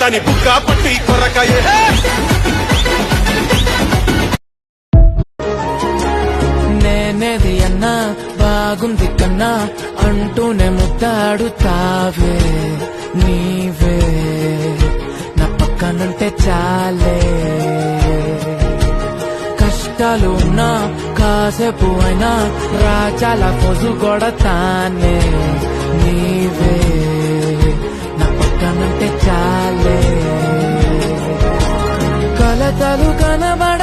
దాని బుక్క పట్టి కొరకాయే నేనేది అన్నా బాగుంది కన్నా అంటూనే ముద్దాడుతావే నీవే నా పక్కనుంటే చాలే కష్టాలు ఉన్నా కాసేపు అయినా రాజాల పొజు కొడతానే నీవే నా పక్కనుంటే చాలే కలతలు కనబడ